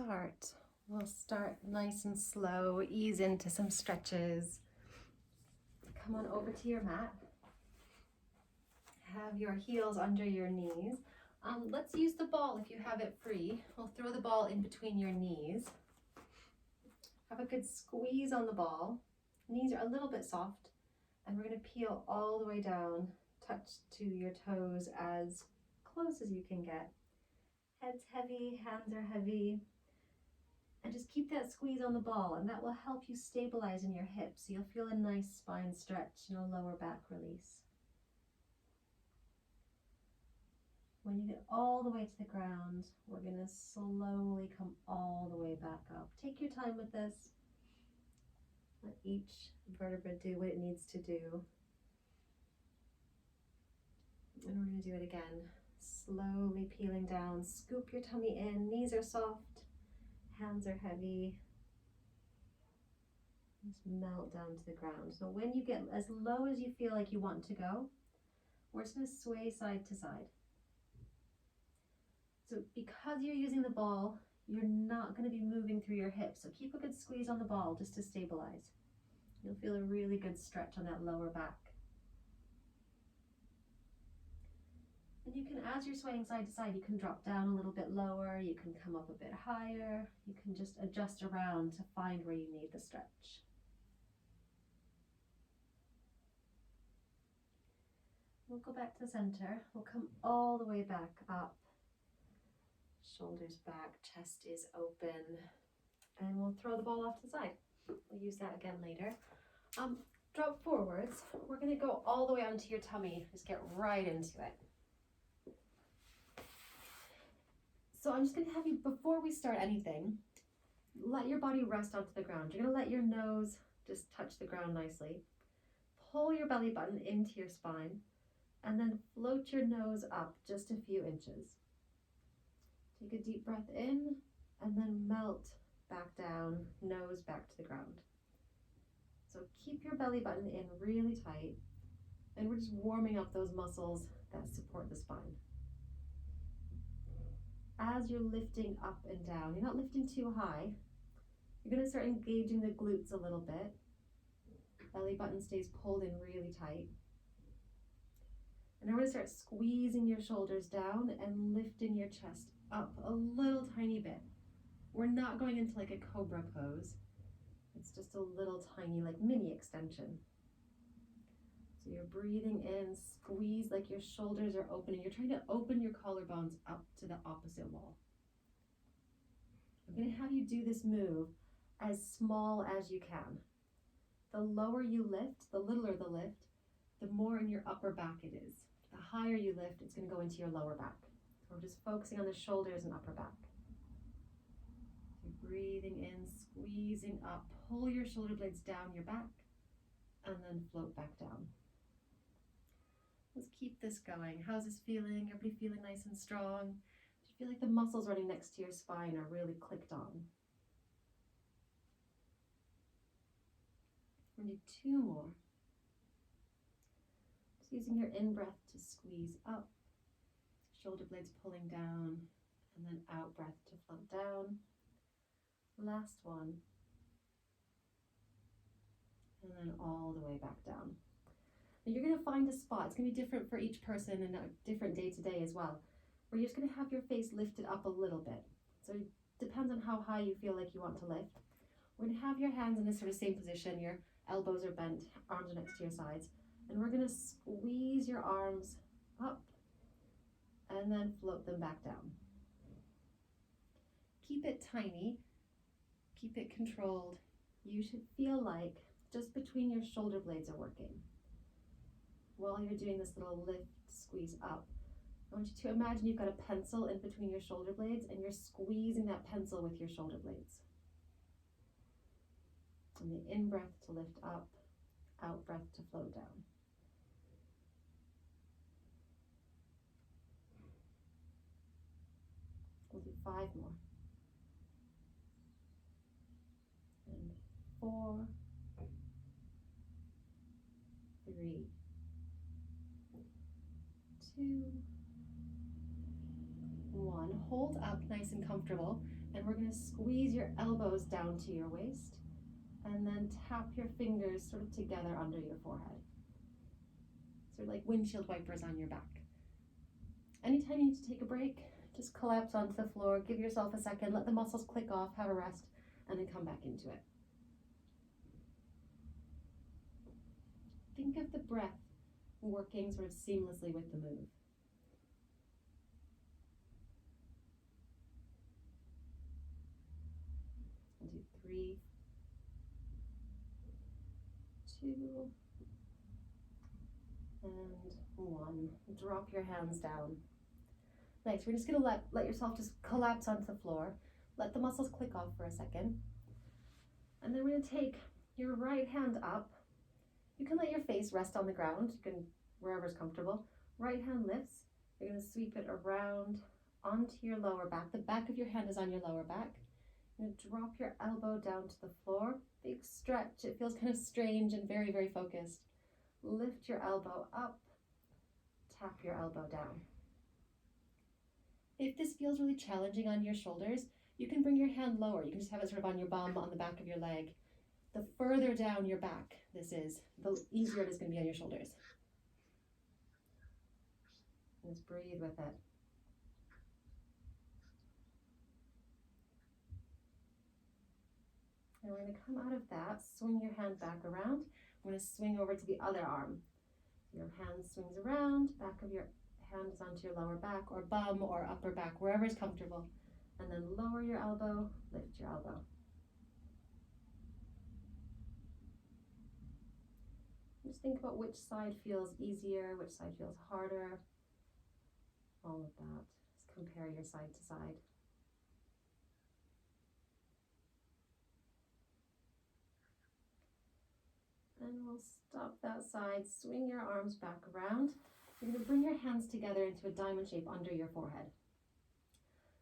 start. We'll start nice and slow, ease into some stretches. Come on over to your mat. Have your heels under your knees. Let's use the ball if you have it free. We'll throw the ball in between your knees. Have a good squeeze on the ball. Knees are a little bit soft, and we're going to peel all the way down, touch to your toes as close as you can get. Head's heavy, hands are heavy. And just keep that squeeze on the ball, and that will help you stabilize in your hips. So you'll feel a nice spine stretch, no lower back release. When you get all the way to the ground, we're going to slowly come all the way back up. Take your time with this. Let each vertebra do what it needs to do. And we're going to do it again. Slowly peeling down. Scoop your tummy in. Knees are soft. Hands are heavy. Just melt down to the ground. So when you get as low as you feel like you want to go, we're just going to sway side to side. So because you're using the ball, you're not going to be moving through your hips. So keep a good squeeze on the ball just to stabilize. You'll feel a really good stretch on that lower back. And you can, as you're swaying side to side, you can drop down a little bit lower, you can come up a bit higher, you can just adjust around to find where you need the stretch. We'll go back to center. We'll come all the way back up. Shoulders back, chest is open, and we'll throw the ball off to the side. We'll use that again later. Drop forwards. We're going to go all the way onto your tummy. Just get right into it. So I'm just going to have you, before we start anything, let your body rest onto the ground. You're going to let your nose just touch the ground nicely. Pull your belly button into your spine, and then float your nose up just a few inches. Take a deep breath in, and then melt back down, nose back to the ground. So keep your belly button in really tight, and we're just warming up those muscles that support the spine. As you're lifting up and down, you're not lifting too high. You're going to start engaging the glutes a little bit. Belly button stays pulled in really tight. And now we're going to start squeezing your shoulders down and lifting your chest up a little tiny bit. We're not going into like a cobra pose. It's just a little tiny, like mini extension. So you're breathing in, squeeze like your shoulders are opening. You're trying to open your collarbones up to the opposite wall. I'm going to have you do this move as small as you can. The lower you lift, the littler the lift, the more in your upper back it is. The higher you lift, it's going to go into your lower back. So we're just focusing on the shoulders and upper back. So you're breathing in, squeezing up. Pull your shoulder blades down your back, and then float back down. Let's keep this going. How's this feeling? Everybody feeling nice and strong? Do you feel like the muscles running next to your spine are really clicked on? We're going to do 2 more. Just using your in-breath to squeeze up, shoulder blades pulling down, and then out-breath to float down. Last one. And then all the way back down. Now you're going to find a spot. It's going to be different for each person and a different day to day as well, where you're just going to have your face lifted up a little bit. So it depends on how high you feel like you want to lift. We're going to have your hands in this sort of same position. Your elbows are bent, arms are next to your sides. And we're going to squeeze your arms up and then float them back down. Keep it tiny. Keep it controlled. You should feel like just between your shoulder blades are working. While you're doing this little lift, squeeze up, I want you to imagine you've got a pencil in between your shoulder blades and you're squeezing that pencil with your shoulder blades. And the in-breath to lift up, out-breath to float down. We'll do 5 more. And 4, 3, 2, 1. Hold up nice and comfortable, And we're going to squeeze your elbows down to your waist and then tap your fingers sort of together under your forehead. Sort of like windshield wipers on your back. Anytime you need to take a break, just collapse onto the floor, give yourself a second, let the muscles click off, have a rest, and then come back into it. Think of the breath working sort of seamlessly with the move. 3, 2, and 1. Drop your hands down. Nice. We're just going to let yourself just collapse onto the floor. Let the muscles click off for a second. And then we're going to take your right hand up. You can let your face rest on the ground. You can, wherever's comfortable. Right hand lifts. You're going to sweep it around onto your lower back. The back of your hand is on your lower back. You're going to drop your elbow down to the floor. Big stretch. It feels kind of strange and very, very focused. Lift your elbow up. Tap your elbow down. If this feels really challenging on your shoulders, you can bring your hand lower. You can just have it sort of on your bum, on the back of your leg. The further down your back this is, the easier it is going to be on your shoulders. Just breathe with it. And we're going to come out of that, swing your hand back around. I'm going to swing over to the other arm. Your hand swings around, back of your hand is onto your lower back or bum or upper back, wherever is comfortable. And then lower your elbow, lift your elbow. Just think about which side feels easier, which side feels harder. All of that. Just compare your side to side. And we'll stop that side, swing your arms back around. You're going to bring your hands together into a diamond shape under your forehead.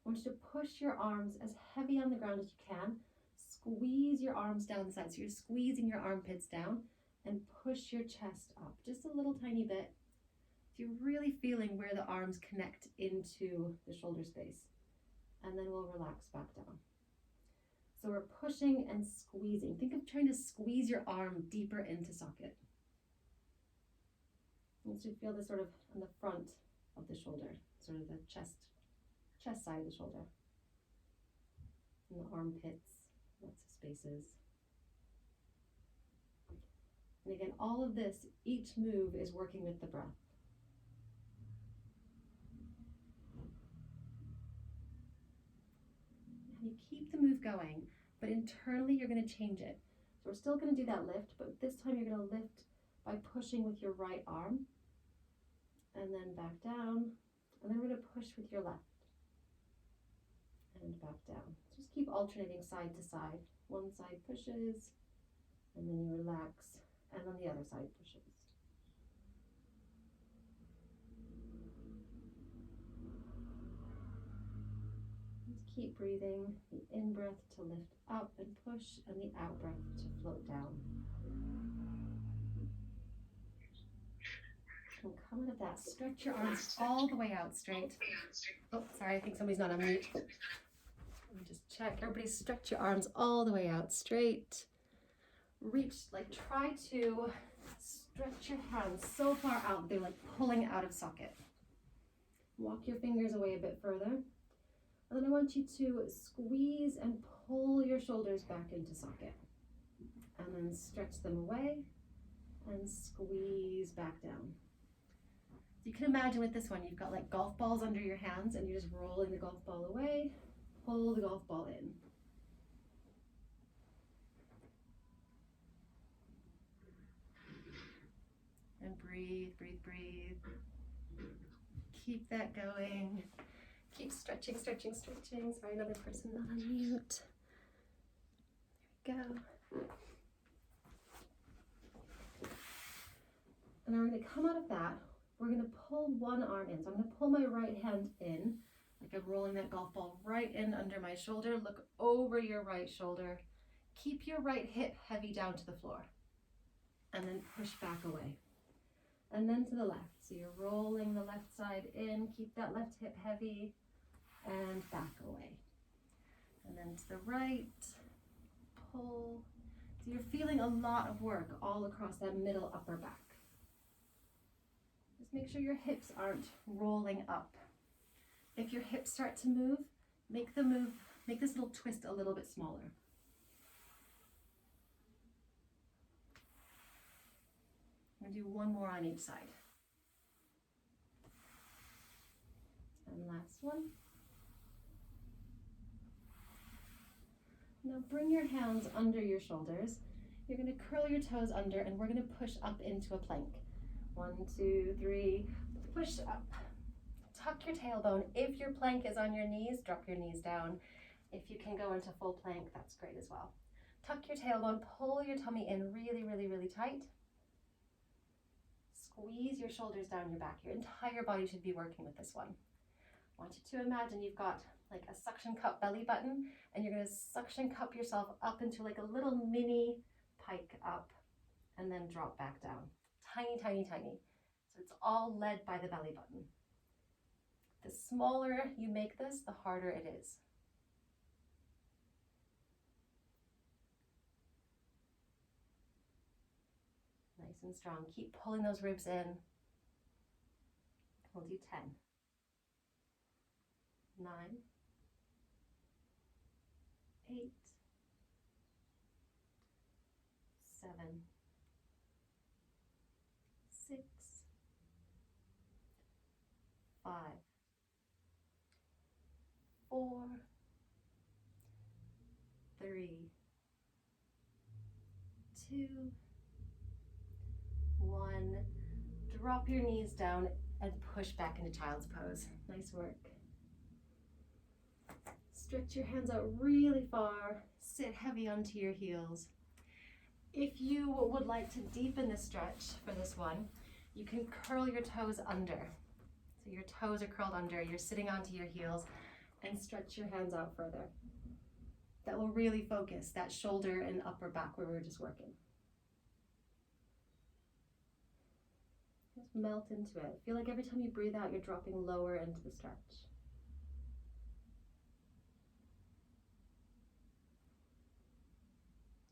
I want you to push your arms as heavy on the ground as you can. Squeeze your arms down the side. So you're squeezing your armpits down and push your chest up just a little tiny bit. So you're really feeling where the arms connect into the shoulder space. And then we'll relax back down. So we're pushing and squeezing. Think of trying to squeeze your arm deeper into socket. And so you feel this sort of on the front of the shoulder, sort of the chest side of the shoulder. And the armpits, lots of spaces. And again, all of this, each move is working with the breath. And you keep the move going, but internally you're going to change it. So we're still going to do that lift, but this time you're going to lift by pushing with your right arm, and then back down, and then we're going to push with your left, and back down. Just keep alternating side to side. One side pushes, and then you relax, and then the other side pushes. Just keep breathing. The in-breath to lift up and push, and the out-breath to float down. And come out of that. Stretch your arms all the way out straight. Oh, sorry, I think somebody's not on mute. Let me just check. Everybody stretch your arms all the way out straight. Reach, try to stretch your hands so far out they're like pulling out of socket. Walk your fingers away a bit further. And then I want you to squeeze and pull your shoulders back into socket. And then stretch them away and squeeze back down. So you can imagine with this one, you've got like golf balls under your hands and you're just rolling the golf ball away, pull the golf ball in. And breathe, breathe, breathe. Keep that going. Keep stretching, stretching, stretching. Sorry, another person not on mute. There we go. And then we're going to come out of that. We're going to pull one arm in. So I'm going to pull my right hand in, like I'm rolling that golf ball right in under my shoulder. Look over your right shoulder. Keep your right hip heavy down to the floor. And then push back away. And then to the left. So you're rolling the left side in. Keep that left hip heavy. And back away. And then to the right, pull. So you're feeling a lot of work all across that middle upper back. Just make sure your hips aren't rolling up. If your hips start to move, make this little twist a little bit smaller. I'm going to do one more on each side. And last one. Now bring your hands under your shoulders. You're going to curl your toes under and we're going to push up into a plank. 1, 2, 3, push up. Tuck your tailbone. If your plank is on your knees, drop your knees down. If you can go into full plank, that's great as well. Tuck your tailbone, pull your tummy in really, really, really tight. Squeeze your shoulders down your back. Your entire body should be working with this one. I want you to imagine you've got like a suction cup belly button and you're going to suction cup yourself up into like a little mini pike up and then drop back down. Tiny, tiny, tiny. So it's all led by the belly button. The smaller you make this, the harder it is. Nice and strong. Keep pulling those ribs in. We'll do 10. 9, 8, 7, 6, 5, 4, 3, 2, 1. Drop your knees down and push back into child's pose. Nice work. Stretch your hands out really far. Sit heavy onto your heels. If you would like to deepen the stretch for this one, you can curl your toes under. So your toes are curled under, you're sitting onto your heels, and stretch your hands out further. That will really focus that shoulder and upper back where we were just working. Just melt into it. Feel like every time you breathe out, you're dropping lower into the stretch.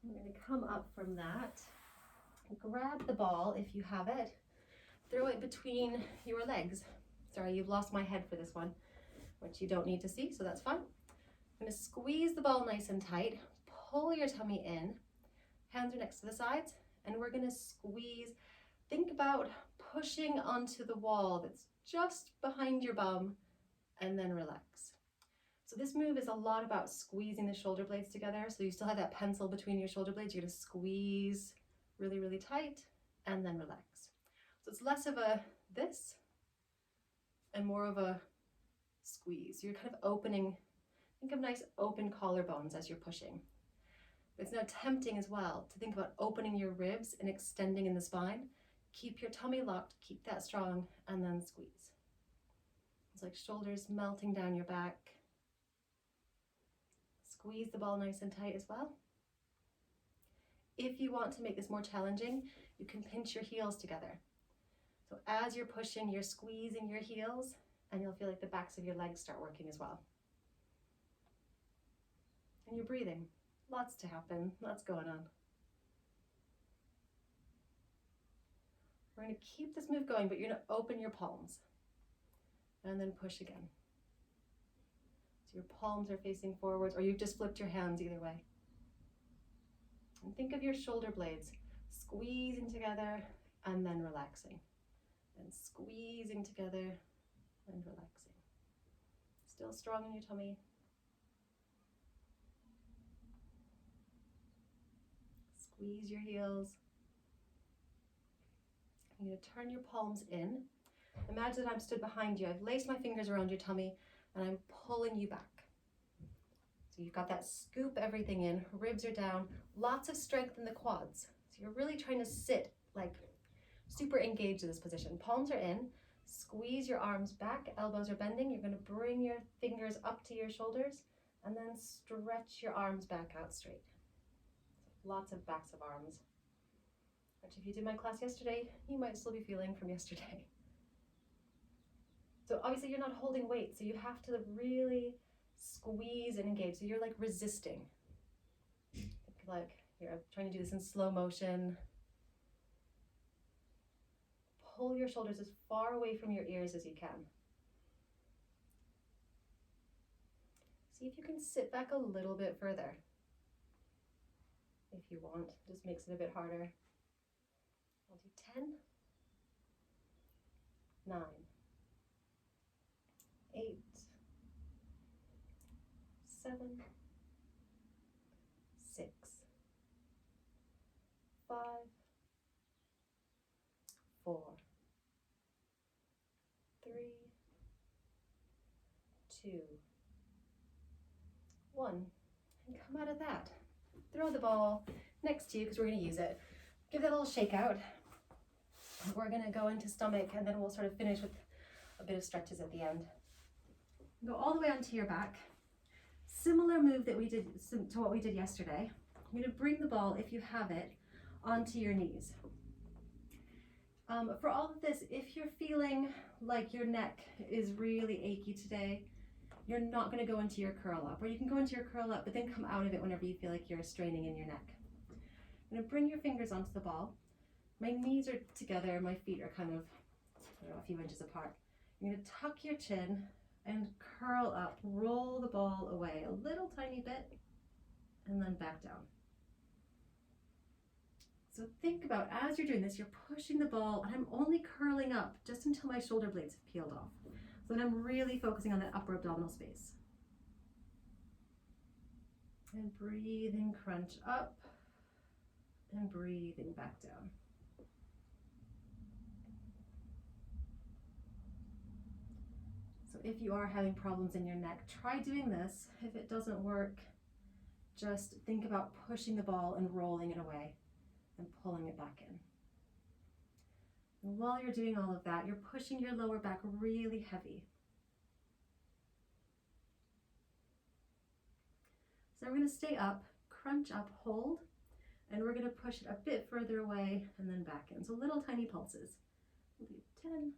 I'm going to come up from that, grab the ball if you have it, throw it between your legs. Sorry, you've lost my head for this one, which you don't need to see, so that's fine. I'm going to squeeze the ball nice and tight, pull your tummy in, hands are next to the sides, and we're going to squeeze. Think about pushing onto the wall that's just behind your bum, and then relax. So this move is a lot about squeezing the shoulder blades together. So you still have that pencil between your shoulder blades. You're going to squeeze really, really tight and then relax. So it's less of a this and more of a squeeze. You're kind of opening, think of nice open collarbones as you're pushing. It's now tempting as well to think about opening your ribs and extending in the spine. Keep your tummy locked, keep that strong, and then squeeze. It's like shoulders melting down your back. Squeeze the ball nice and tight as well. If you want to make this more challenging, you can pinch your heels together. So as you're pushing, you're squeezing your heels, and you'll feel like the backs of your legs start working as well. And you're breathing. Lots to happen, lots going on. We're going to keep this move going, but you're going to open your palms and then push again. So your palms are facing forwards, or you've just flipped your hands, either way. And think of your shoulder blades squeezing together and then relaxing. And squeezing together and relaxing. Still strong in your tummy. Squeeze your heels. I'm going to turn your palms in. Imagine that I'm stood behind you. I've laced my fingers around your tummy and I'm pulling you back. So you've got that scoop everything in, ribs are down, lots of strength in the quads. So you're really trying to sit like super engaged in this position. Palms are in, squeeze your arms back, elbows are bending. You're going to bring your fingers up to your shoulders and then stretch your arms back out straight. So lots of backs of arms, which if you did my class yesterday, you might still be feeling from yesterday. So obviously you're not holding weight, so you have to really Squeeze and engage. So you're like resisting. Like you're trying to do this in slow motion. Pull your shoulders as far away from your ears as you can. See if you can sit back a little bit further. If you want, just makes it a bit harder. I'll do 10, 9, 8, 7, 6, 5, 4, 3, 2, 1, and come out of that. Throw the ball next to you because we're going to use it. Give that a little shake out. We're going to go into stomach and then we'll sort of finish with a bit of stretches at the end. Go all the way onto your back. Similar move that we did to what we did yesterday. I'm going to bring the ball, if you have it, onto your knees. For all of this, if you're feeling like your neck is really achy today, you're not going to go into your curl up, or you can go into your curl up but then come out of it whenever you feel like you're straining in your neck. I'm going to bring your fingers onto the ball. My knees are together, my feet are kind of, I don't know, a few inches apart. You're going to tuck your chin and curl up, roll the ball away a little tiny bit, and then back down. So think about, as you're doing this, you're pushing the ball, and I'm only curling up just until my shoulder blades have peeled off. So then I'm really focusing on that upper abdominal space. And breathing, crunch up, and breathing back down. So if you are having problems in your neck, try doing this. If it doesn't work, just think about pushing the ball and rolling it away and pulling it back in. And while you're doing all of that, you're pushing your lower back really heavy. So we're going to stay up, crunch up, hold, and we're going to push it a bit further away and then back in. So little tiny pulses. We'll do 10,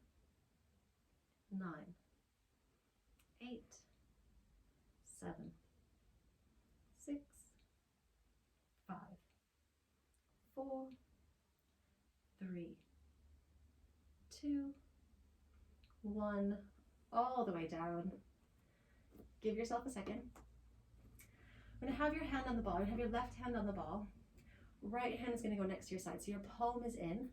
9, 8, 7, 6, 5, 4, 3, 2, 1, all the way down. Give yourself a second. I'm going to have your hand on the ball. You're going to have your left hand on the ball. Right hand is going to go next to your side. So your palm is in.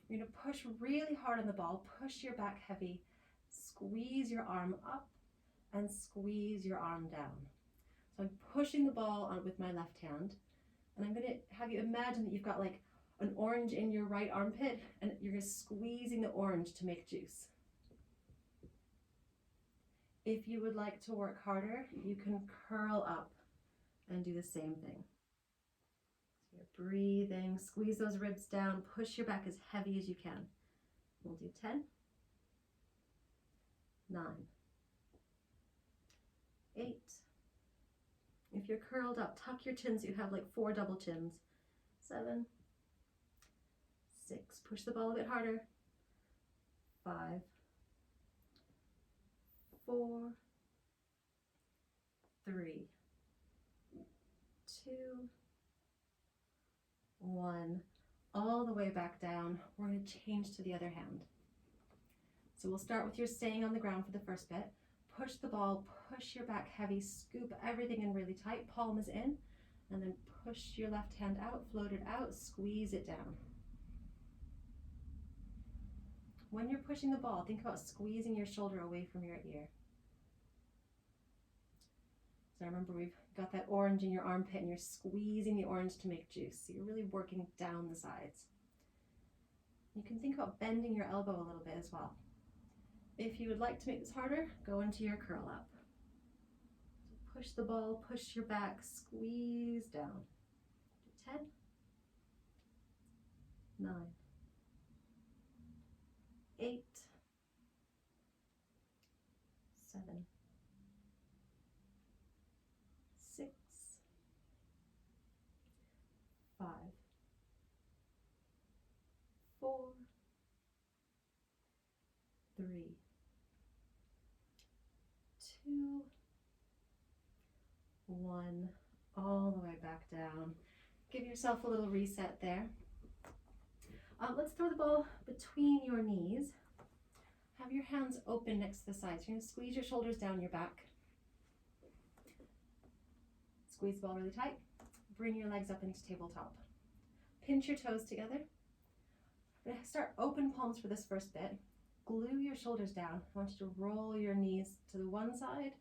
You're going to push really hard on the ball. Push your back heavy. Squeeze your arm up and squeeze your arm down. So I'm pushing the ball on with my left hand. And I'm going to have you imagine that you've got like an orange in your right armpit and you're just squeezing the orange to make juice. If you would like to work harder, you can curl up and do the same thing. So you're breathing, squeeze those ribs down, push your back as heavy as you can. We'll do 10, 9, 8. If you're curled up, tuck your chin so you have like 4 double chins. 7, 6, push the ball a bit harder. 5, 4, 3, 2, 1, all the way back down. We're going to change to the other hand. So we'll start with your staying on the ground for the first bit. Push the ball, push your back heavy, scoop everything in really tight, palm is in, and then push your left hand out, float it out, squeeze it down. When you're pushing the ball, think about squeezing your shoulder away from your ear. So remember, we've got that orange in your armpit and you're squeezing the orange to make juice. So you're really working down the sides. You can think about bending your elbow a little bit as well. If you would like to make this harder, go into your curl up. So push the ball, push your back, squeeze down. 10, 9, 8, 7, 6, 5, 4, 3, 2, back down. Give yourself a little reset there. Let's throw the ball between your knees. Have your hands open next to the sides. You're going to squeeze your shoulders down your back. Squeeze the ball really tight. Bring your legs up into tabletop. Pinch your toes together. We're going to start open palms for this first bit. Glue your shoulders down. I want you to roll your knees to the one side,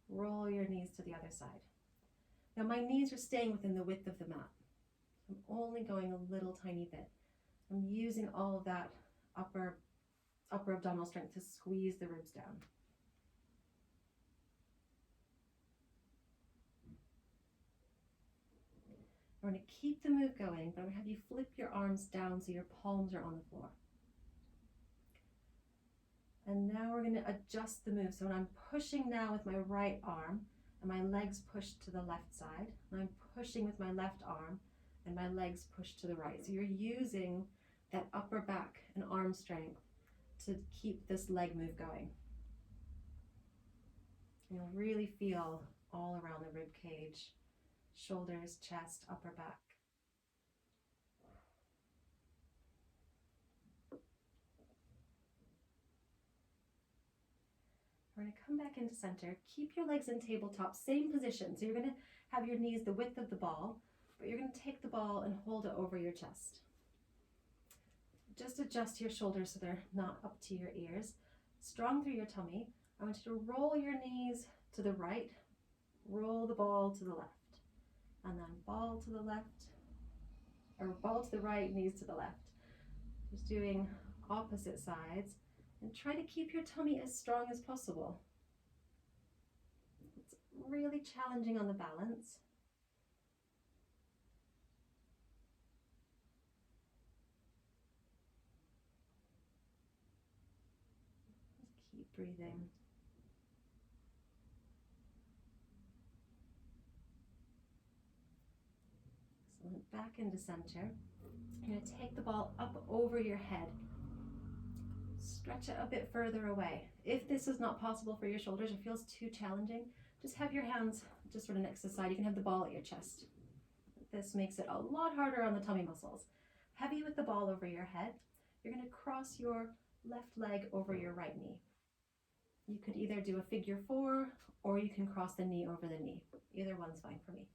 roll your knees to the other side. Now my knees are staying within the width of the mat. I'm only going a little tiny bit. I'm using all of that upper abdominal strength to squeeze the ribs down. We're going to keep the move going, but I'm going to have you flip your arms down so your palms are on the floor. And now we're going to adjust the move. So when I'm pushing now with my right arm and my legs pushed to the left side, and I'm pushing with my left arm and my legs pushed to the right. So you're using that upper back and arm strength to keep this leg move going. And you'll really feel all around the rib cage, shoulders, chest, upper back. We're going to come back into center. Keep your legs in tabletop, same position. So you're going to have your knees the width of the ball, but you're going to take the ball and hold it over your chest. Just adjust your shoulders so they're not up to your ears. Strong through your tummy. I want you to roll your knees to the right, roll the ball to the left, and then ball to the left, or ball to the right, knees to the left. Just doing opposite sides. And try to keep your tummy as strong as possible. It's really challenging on the balance. Just keep breathing. Excellent. Back into center. You're going to take the ball up over your head. Stretch it a bit further away. If this is not possible for your shoulders or feels too challenging, just have your hands just sort of next to the side. You can have the ball at your chest. This makes it a lot harder on the tummy muscles. Heavy with the ball over your head. You're going to cross your left leg over your right knee. You could either do a figure four or you can cross the knee over the knee. Either one's fine for me.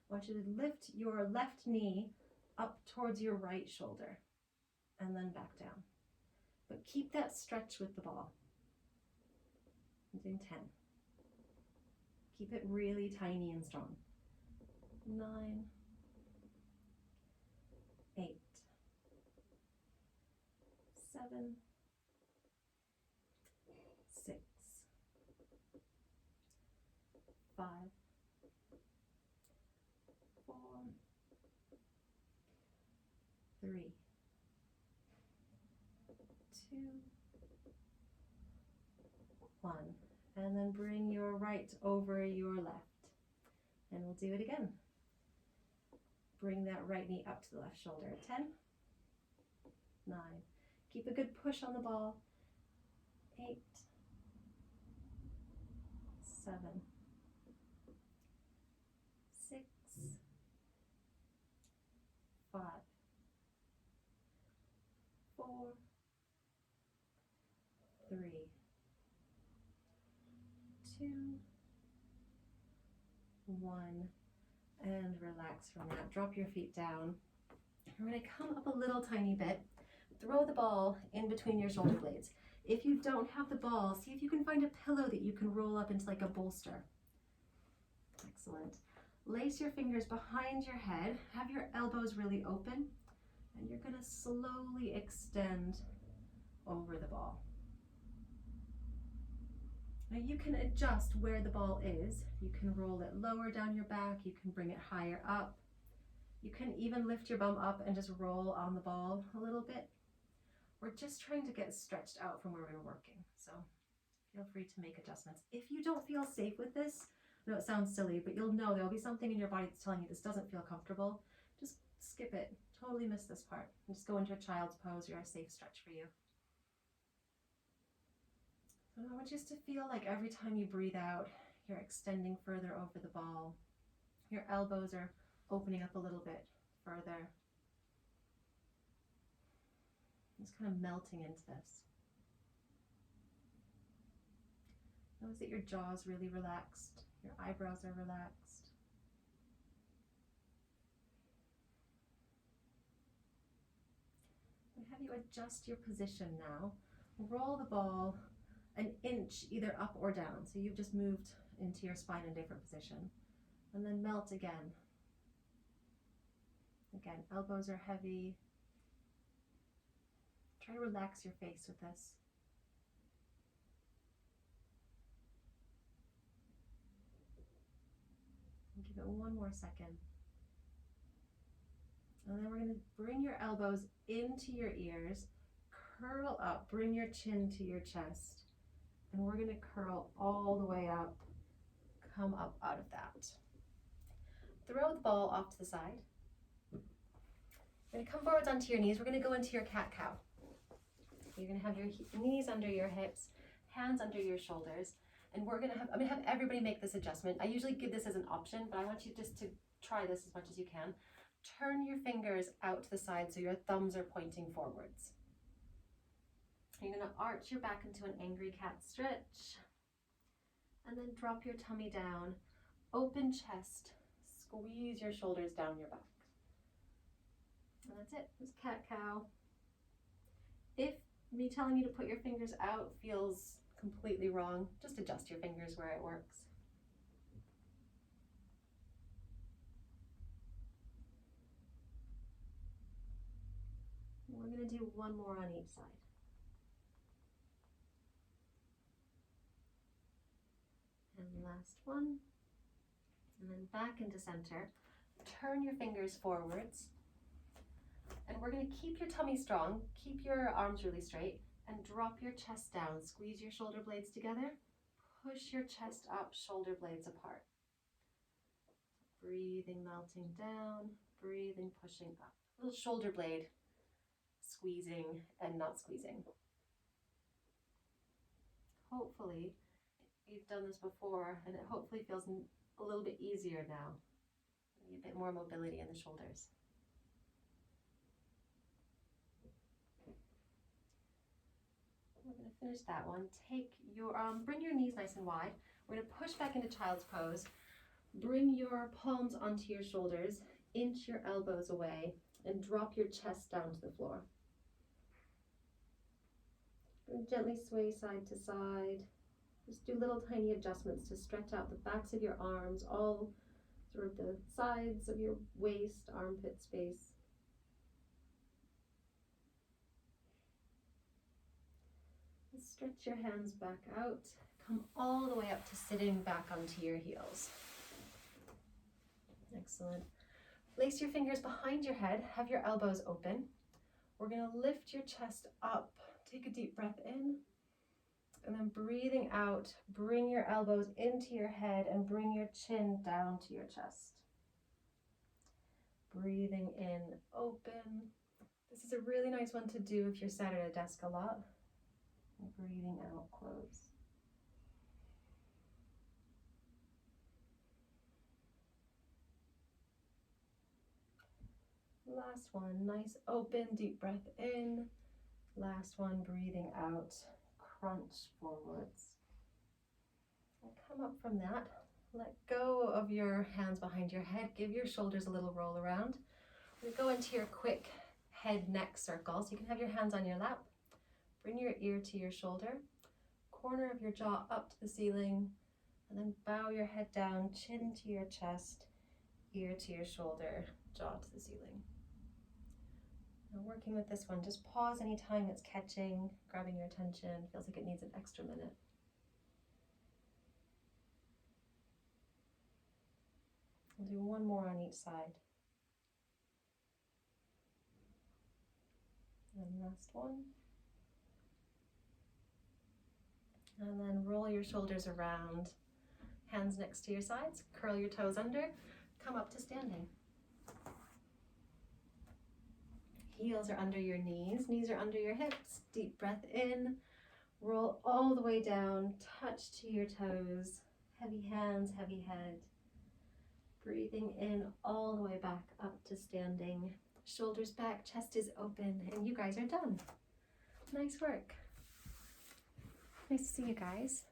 I want you to lift your left knee up towards your right shoulder and then back down. But keep that stretch with the ball. I'm doing 10. Keep it really tiny and strong. 9, 8, 7, 6, 5, 4, 3, 2, 1, and then bring your right over your left, and we'll do it again. Bring that right knee up to the left shoulder. 10, 9, keep a good push on the ball. 8, 7, 6, 5, 4, 3, 2, 1, and relax from that. Drop your feet down. We're going to come up a little tiny bit. Throw the ball in between your shoulder blades. If you don't have the ball, see if you can find a pillow that you can roll up into like a bolster. Excellent. Lace your fingers behind your head. Have your elbows really open. And you're going to slowly extend over the ball. Now you can adjust where the ball is. You can roll it lower down your back. You can bring it higher up. You can even lift your bum up and just roll on the ball a little bit. We're just trying to get stretched out from where we were working. So feel free to make adjustments. If you don't feel safe with this, I know it sounds silly, but you'll know there'll be something in your body that's telling you this doesn't feel comfortable. Just skip it. Totally miss this part. Just go into a child's pose. You're a safe stretch for you. So I want you just to feel like every time you breathe out, you're extending further over the ball. Your elbows are opening up a little bit further. Just kind of melting into this. Notice that your jaw is really relaxed, your eyebrows are relaxed. And have you adjust your position now. Roll the ball an inch either up or down. So you've just moved into your spine in a different position. And then melt again. Again, elbows are heavy. Try to relax your face with this. And give it one more second. And then we're going to bring your elbows into your ears, curl up, bring your chin to your chest, and we're going to curl all the way up, come up out of that. Throw the ball off to the side. You're going to come forwards onto your knees. We're going to go into your cat-cow. You're going to have your knees under your hips, hands under your shoulders, and I'm going to have everybody make this adjustment. I usually give this as an option, but I want you just to try this as much as you can. Turn your fingers out to the side so your thumbs are pointing forwards. You're going to arch your back into an angry cat stretch, and then drop your tummy down, open chest, squeeze your shoulders down your back. And that's it, it's cat-cow. If me telling you to put your fingers out feels completely wrong, just adjust your fingers where it works. We're going to do one more on each side. And last one. And then back into center. Turn your fingers forwards. And we're going to keep your tummy strong, keep your arms really straight, and drop your chest down. Squeeze your shoulder blades together. Push your chest up, shoulder blades apart. Breathing, melting down, breathing, pushing up. Little shoulder blade squeezing and not squeezing. Hopefully you've done this before and it hopefully feels a little bit easier now. Maybe a bit more mobility in the shoulders. We're going to finish that one. Take your bring your knees nice and wide. We're going to push back into child's pose. Bring your palms onto your shoulders, inch your elbows away, and drop your chest down to the floor. And gently sway side to side. Just do little tiny adjustments to stretch out the backs of your arms, all sort of the sides of your waist, armpit space. And stretch your hands back out. Come all the way up to sitting back onto your heels. Excellent. Place your fingers behind your head, have your elbows open. We're going to lift your chest up. Take a deep breath in, and then breathing out, bring your elbows into your head and bring your chin down to your chest. Breathing in, open. This is a really nice one to do if you're sat at a desk a lot. And breathing out, close. Last one, nice open, deep breath in. Last one, breathing out, crunch forwards. And come up from that. Let go of your hands behind your head. Give your shoulders a little roll around. We go into your quick head neck circle. So you can have your hands on your lap. Bring your ear to your shoulder. Corner of your jaw up to the ceiling. And then bow your head down, chin to your chest, ear to your shoulder, jaw to the ceiling. Now working with this one, just pause anytime it's catching, grabbing your attention, feels like it needs an extra minute. We'll do one more on each side. And last one. And then roll your shoulders around, hands next to your sides, curl your toes under, come up to standing. Heels are under your knees are under your hips. Deep breath in, roll all the way down, touch to your toes, heavy hands, heavy head. Breathing in all the way to standing. Shoulders back, chest is open, and you guys are done. Nice work. Nice to see you guys.